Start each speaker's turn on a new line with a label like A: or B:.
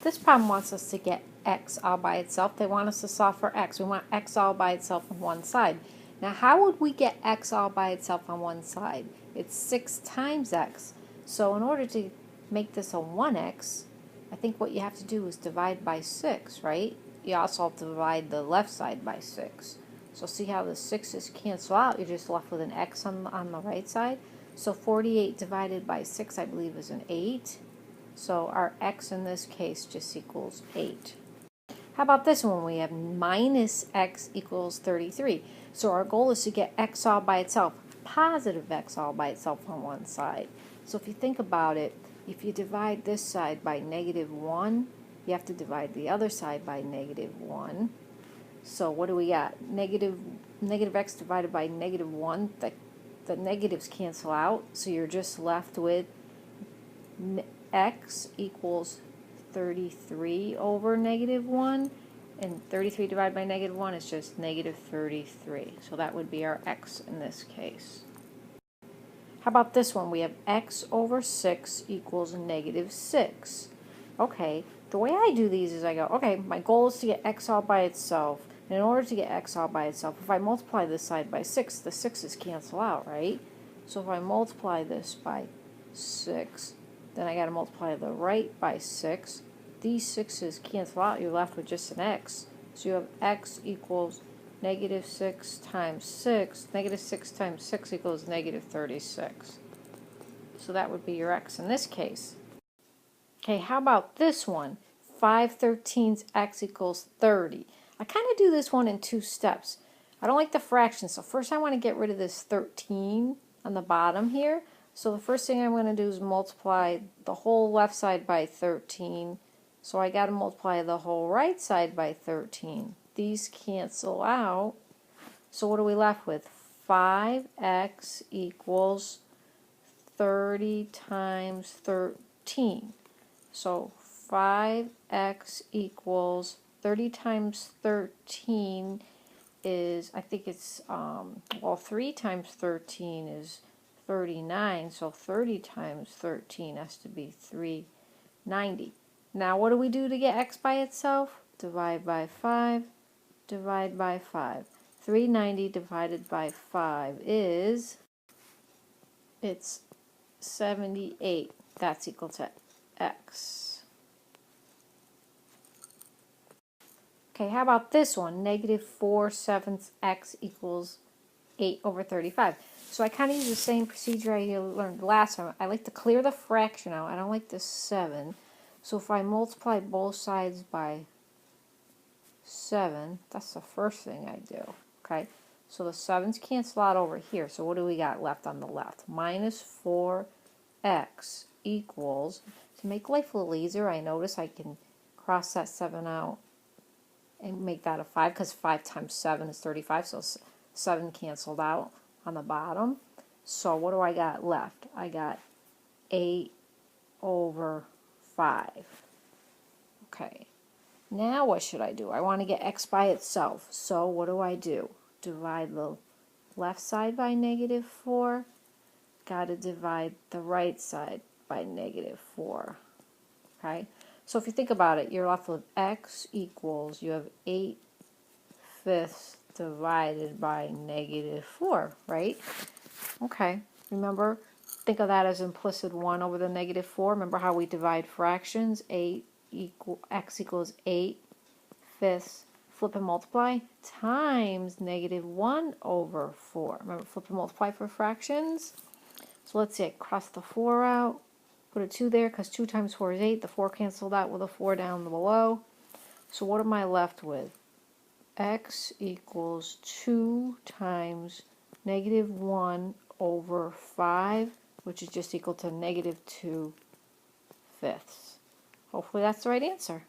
A: This problem wants us to get x all by itself. They want us to solve for x. We want x all by itself on one side. Now, how would we get x all by itself on one side? It's 6 times x. So in order to make this a 1x, I think what you have to do is divide by 6, right? You also have to divide the left side by 6. So see how the 6's cancel out? You're just left with an x on the right side. So 48 divided by 6, I believe, is an 8. So our x in this case just equals 8. How about this one? We have minus x equals 33. So our goal is to get x all by itself, positive x all by itself on one side. So if you think about it, if you divide this side by -1, you have to divide the other side by -1. So what do we got? Negative x divided by -1. The negatives cancel out, so you're just left with x equals 33 over -1, and 33 divided by -1 is just -33. So that would be our x in this case. How about this one? We have x over 6 equals -6. Okay, the way I do these is I go, okay, my goal is to get x all by itself. And in order to get x all by itself, if I multiply this side by 6, the 6's cancel out, right? So if I multiply this by 6, then I got to multiply the right by 6. These 6's cancel out. You're left with just an x. So you have x equals -6 times 6. -6 times 6 equals -36. So that would be your x in this case. Okay, how about this one? 5/13 x equals 30. I kind of do this one in 2 steps. I don't like the fractions, so first I want to get rid of this 13 on the bottom here. So the first thing I'm going to do is multiply the whole left side by 13. So I got to multiply the whole right side by 13. These cancel out. So what are we left with? 5x equals 30 times 13. So 5x equals 30 times 13 is, I think it's, 3 times 13 is 39, so 30 times 13 has to be 390. Now what do we do to get x by itself? Divide by 5, divide by 5. 390 divided by 5 is, it's 78. That's equal to x. Okay, how about this one? -4/7 x equals 8 over 35. So I kind of use the same procedure I learned last time. I like to clear the fraction out. I don't like this 7. So if I multiply both sides by 7, that's the first thing I do. Okay, so the 7's cancel out over here. So what do we got left on the left? -4x equals, to make life a little easier, I notice I can cross that 7 out and make that a 5, because 5 times 7 is 35, so 7 canceled out on the bottom. So what do I got left? I got 8 over 5. Okay, now what should I do? I want to get x by itself. So what do? Divide the left side by -4. Got to divide the right side by -4. Okay, so if you think about it, you're left with x equals, you have 8/5 divided by -4, right? Okay, remember, think of that as implicit 1 over the -4. Remember how we divide fractions? X equals 8/5, flip and multiply, times -1 over 4. Remember, flip and multiply for fractions? So let's see, I cross the 4 out. Put a 2 there because 2 times 4 is 8. The 4 canceled out with a 4 down below. So what am I left with? X equals 2 times -1 over 5, which is just equal to -2/5. Hopefully that's the right answer.